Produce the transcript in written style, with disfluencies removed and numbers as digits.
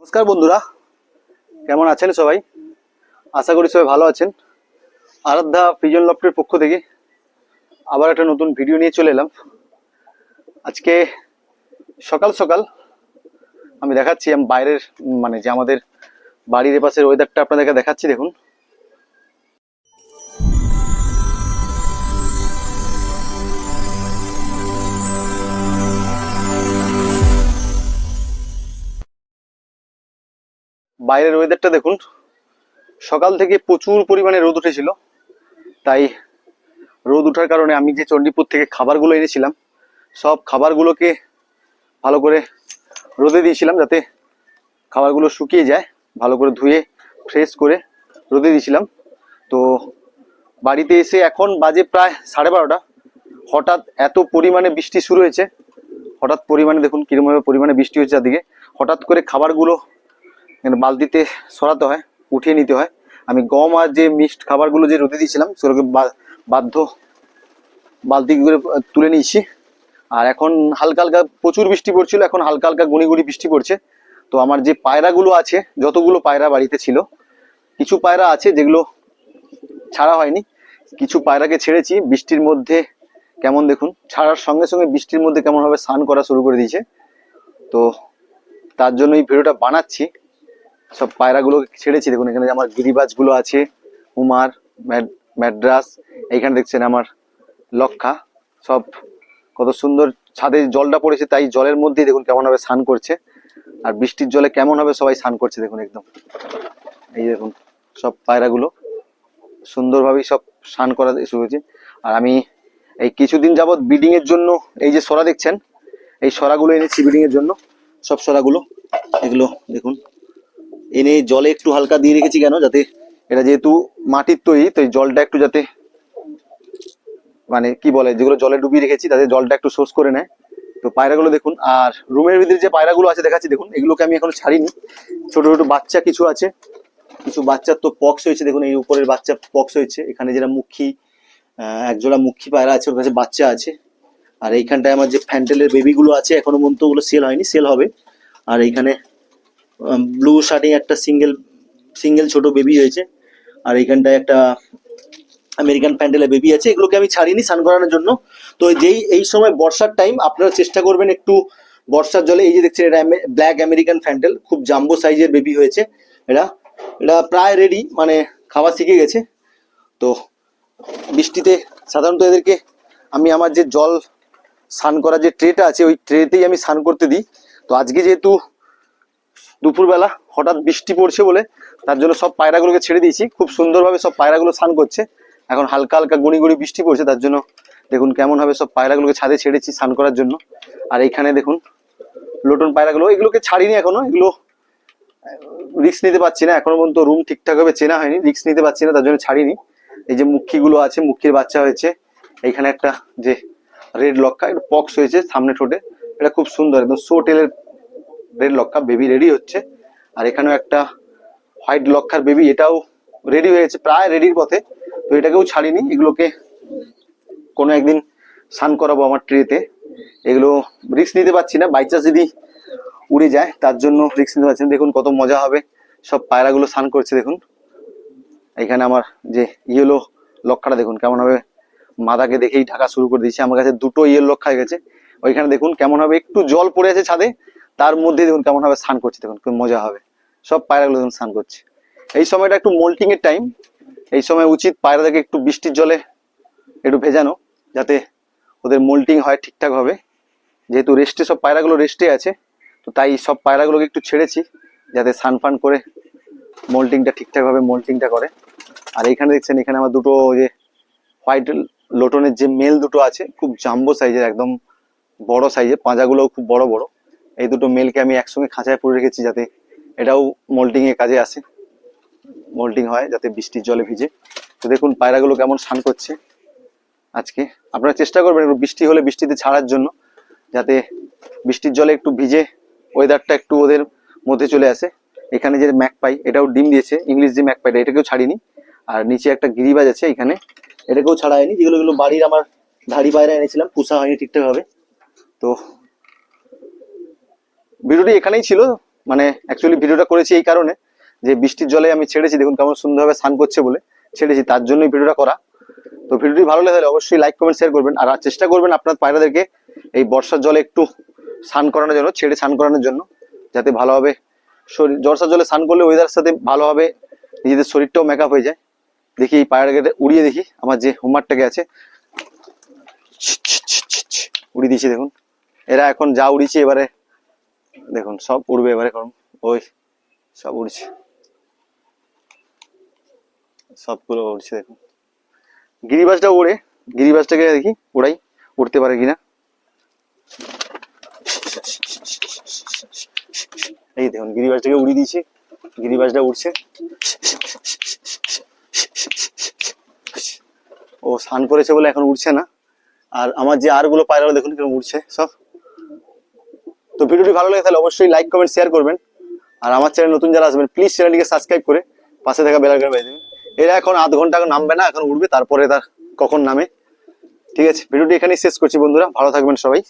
নমস্কার বন্ধুরা, কেমন আছেন সবাই? আশা করি সবাই ভালো আছেন। আরাধ্যা পিজন লফটের পক্ষ থেকে আবার একটা নতুন ভিডিও নিয়ে চলে এলাম। আজকে সকাল সকাল আমি দেখাচ্ছি আমি বাইরের যে আমাদের বাড়ির পাশের ওয়েদারটা আপনাদেরকে দেখাচ্ছি। দেখুন, বাইরের ওয়েদারটা দেখুন। সকাল থেকে প্রচুর পরিমাণে রোদ উঠেছিল, তাই রোদ ওঠার কারণে আমি যে চণ্ডীপুর থেকে খাবারগুলো এনেছিলাম সব খাবারগুলোকে ভালো করে রোদে দিয়েছিলাম, যাতে খাবারগুলো শুকিয়ে যায়। ভালো করে ধুয়ে ফ্রেশ করে রোদে দিয়েছিলাম। তো বাড়িতে এসে এখন বাজে প্রায় 12:30। হঠাৎ এত পরিমাণে বৃষ্টি শুরু হয়েছে। হঠাৎ পরিমাণে দেখুন কিরকমভাবে পরিমাণে বৃষ্টি হচ্ছে চারদিকে। হঠাৎ করে খাবারগুলো বালতিতে সরাতে হয়, উঠিয়ে নিতে হয়। আমি গম আর যে মিক্সড খাবারগুলো যে রোদে দিয়েছিলাম সেগুলোকে বাধ্য বালতি করে তুলে নিয়েছি। আর এখন হালকা হালকা প্রচুর বৃষ্টি পড়ছিল, এখন হালকা হালকা গুঁড়ি গুঁড়ি বৃষ্টি পড়ছে। তো আমার যে পায়রাগুলো আছে, যতগুলো পায়রা বাড়িতে ছিল, কিছু পায়রা আছে যেগুলো ছাড়া হয়নি, কিছু পায়রাকে ছেড়েছি বৃষ্টির মধ্যে। কেমন দেখুন, ছাড়ার সঙ্গে সঙ্গে বৃষ্টির মধ্যে কেমন ভাবে স্নান করা শুরু করে দিয়েছে। তো তার জন্য এই ভিডিওটা বানাচ্ছি। সব পায়রাগুলো ছেড়েছি। দেখুন এখানে আমার গিরিবাজগুলো আছে, উমার, ম্যাড্রাস, এইখানে দেখছেন আমার লক্ষা। সব কত সুন্দর ছাদে জলটা পড়েছে, তাই জলের মধ্যেই দেখুন কেমন ভাবে স্নান করছে। আর বৃষ্টির জলে কেমন ভাবে সবাই স্নান করছে দেখুন একদম। এই দেখুন সব পায়রাগুলো সুন্দরভাবেই সব স্নান করা শুরু হয়েছে। আর আমি এই কিছুদিন যাবৎ ব্রিডিং এর জন্য এই যে সরা দেখছেন, এই সরাগুলো এনেছি ব্রিডিং এর জন্য। সব সরাগুলো এগুলো দেখুন এনে জলে একটু হালকা দিয়ে রেখেছি। কেন? যাতে এটা যেহেতু মাটির তৈরি, তো এই জলটা একটু যাতে কি বলে, যেগুলো জলে ডুবিয়ে রেখেছি তাদের জলটা একটু শোষ করে নেয়। তো পায়রাগুলো দেখুন। আর রুমের ভিতরে যে পায়রাগুলো আছে দেখাচ্ছি দেখুন, এগুলোকে আমি এখনো ছাড়িনি। ছোট ছোট বাচ্চা কিছু আছে, কিছু বাচ্চার তো পক্স হয়েছে। দেখুন এই উপরের বাচ্চা পক্স হয়েছে। এখানে যেটা মুখী, একজোড়া মুখী পায়রা আছে, ওর কাছে বাচ্চা আছে। আর এইখানটায় আমার যে ফ্যান্টেলের বেবিগুলো আছে, এখনো পর্যন্ত ওগুলো সেল হয়নি, সেল হবে। আর এইখানে ব্লু শার্টিং একটা সিঙ্গেল ছোট বেবি হয়েছে। আর এইখানটায় একটা আমেরিকান প্যান্ডেলের বেবি আছে। এগুলোকে আমি ছাড়িনি স্নান করানোর জন্য। তো এই সময় বর্ষার টাইম, আপনারা চেষ্টা করবেন একটু বর্ষার জলে, এই যে দেখছেন এটা ব্ল্যাক আমেরিকান প্যান্ডেল, খুব জাম্বো সাইজের বেবি হয়েছে। এটা প্রায় রেডি, খাওয়া শিখে গেছে। তো বৃষ্টিতে সাধারণত এদেরকে আমি আমার যে জল স্নান করার যে ট্রেটা আছে, ওই ট্রেতেই আমি স্নান করতে দিই। তো আজকে যেহেতু দুপুরবেলা হঠাৎ বৃষ্টি পড়ছে বলে, তার জন্য সব পায়রাগুলোকে ছেড়ে দিয়েছি। খুব সুন্দরভাবে সব পায়রাগুলো স্নান করছে। এখন হালকা হালকা গুঁড়ি গুঁড়ি বৃষ্টি পড়ছে, তার জন্য দেখুন কেমন ভাবে সব পায়রাগুলোকে ছাদে ছেড়েছি স্নান করার জন্য। আর এইখানে দেখুন লোটন পায়রাগুলো, এগুলোকে ছাড়িনি এখনো। এগুলো রিস্ক নিতে পারছি না, এখনো পর্যন্ত রুম ঠিকঠাক ভাবে চেনা হয়নি, রিস্ক নিতে পারছি না, তার জন্য ছাড়িনি। এই যে মুখিগুলো আছে, মুখির বাচ্চা হয়েছে। এইখানে একটা যে রেড লক্ষা, এটা পক্স হয়েছে সামনে ঠোঁটে, এটা খুব সুন্দর একদম শো টেলের রেড লক্ষা, বেবি রেডি হচ্ছে। আর এখানেও একটা হোয়াইট লক্ষার বেবি, এটাও রেডি হয়েছে, প্রায় রেডির পথে। তো এটাকেও ছাড়িনি, এগুলোকে কোনো একদিন স্নান করাবো আমার ট্রেতে। এগুলো রিস্ক নিতে পারছি না, বাই চান্স যদি উড়ে যায়, তার জন্য রিস্ক নিতে পারছি না। দেখুন কত মজা হবে, সব পায়রাগুলো স্নান করছে দেখুন। এখানে আমার যে ইয়েলো লক্ষাটা দেখুন কেমন হবে, মাদাকে দেখেই ঢাকা শুরু করে দিয়েছে। আমার কাছে দুটো ইয়েলো লক্ষা হয়ে গেছে। ওইখানে দেখুন কেমন হবে, একটু জল পড়ে আছে ছাদে, তার মধ্যে দেখুন কেমন ভাবে স্নান করছে দেখুন, খুব মজা হবে। সব পায়রাগুলো দেখুন স্নান করছে। এই সময়টা একটু মোল্টিং এর টাইম, এই সময় উচিত পায়রাদেরকে একটু বৃষ্টির জলে একটু ভেজানো, যাতে ওদের মোল্টিং হয় ঠিকঠাক ভাবে। যেহেতু রেস্টে, সব পায়রাগুলো রেস্টে আছে, তো তাই সব পায়রাগুলোকে একটু ছেড়েছি যাতে স্নান ফান করে মোল্টিংটা ঠিকঠাক ভাবে মোল্টিংটা করে। আর এইখানে দেখছেন, এখানে আমার দুটো যে হোয়াইট লোটনের যে মেল দুটো আছে, খুব জাম্বো সাইজের, একদম বড় সাইজের, পাঁজাগুলোও খুব বড় বড়। এই দুটো মেলকে আমি একসঙ্গে খাঁচায় পুরে রেখেছি, যাতে এটাও মোল্টিং এর কাজে আসে, মোল্টিং হয় যাতে বৃষ্টির জলে ভিজে। তো দেখুন পায়রাগুলো কেমন স্নান করছে আজকে। আপনারা চেষ্টা করবেন একটু বৃষ্টি হলে বৃষ্টিতে ছাড়ার জন্য, যাতে বৃষ্টির জলে একটু ভিজে ওয়েদারটা একটু ওদের মধ্যে চলে আসে। এখানে যে ম্যাকপাই, এটাও ডিম দিয়েছে, ইংলিশ যে ম্যাকপাইটা, এটাকেও ছাড়িনি। আর নিচে একটা গিরিবাজ আছে এখানে, এটাকেও ছাড়া হয়নি। যেগুলো বাড়ির আমার ধাড়ি পায়রা এনেছিলাম, পোষা হয়নি ঠিকঠাক ভাবে। তো ভিডিওটি এখানেই ছিল। মানে অ্যাকচুয়ালি ভিডিওটা করেছি এই কারণে যে বৃষ্টির জলে আমি ছেড়েছি, দেখুন কেমন সুন্দরভাবে স্নান করছে বলে ছেড়েছি, তার জন্যই ভিডিওটা করা। তো ভিডিওটি ভালো লাগে অবশ্যই লাইক কমেন্ট শেয়ার করবেন, আর চেষ্টা করবেন আপনার পায়রাদেরকে এই বর্ষার জলে একটু স্নান করানোর জন্য, ছেড়ে স্নান করানোর জন্য, যাতে ভালোভাবে শরীর, বর্ষার জলে স্নান করলে ওয়েদারের সাথে ভালোভাবে নিজেদের শরীরটাও মেকআপ হয়ে যায়। দেখি এই পায়রাটাকে উড়িয়ে দেখি, আমার যে হোমওয়ার্কটাকে আছে উড়িয়ে দিয়েছি দেখুন। এরা এখন যা উড়িয়েছে এবারে দেখুন সব উড়বে এবারে, কারণ ওই সব উড়ছে, সবগুলো উড়ছে দেখুন। গিরিবাজটা উড়ে, গিরিবাজটাকে দেখি উড়াই, উড়তে পারে কিনা। এই দেখুন গিরিবাজটাকে উড়িয়ে দিয়েছি, গিরিবাজটা উড়ছে। ও স্নান করেছে বলে এখন উড়ছে না। আর আমার যে আরগুলো পায়রা দেখুন কিরকম উড়ছে সব। তো ভিডিওটি ভালো লাগে তাহলে অবশ্যই লাইক কমেন্ট শেয়ার করবেন, আর আমার চ্যানেল নতুন যারা আসবেন প্লিজ চ্যানেলটিকে সাবস্ক্রাইব করে পাশে থাকা বেল আইকন বাজিয়ে দেবেন। এরা এখন আধ ঘন্টা নামবে না, এখন উঠবে, তারপরে তার কখন নামে। ঠিক আছে, ভিডিওটি এখানেই শেষ করছি বন্ধুরা, ভালো থাকবেন সবাই।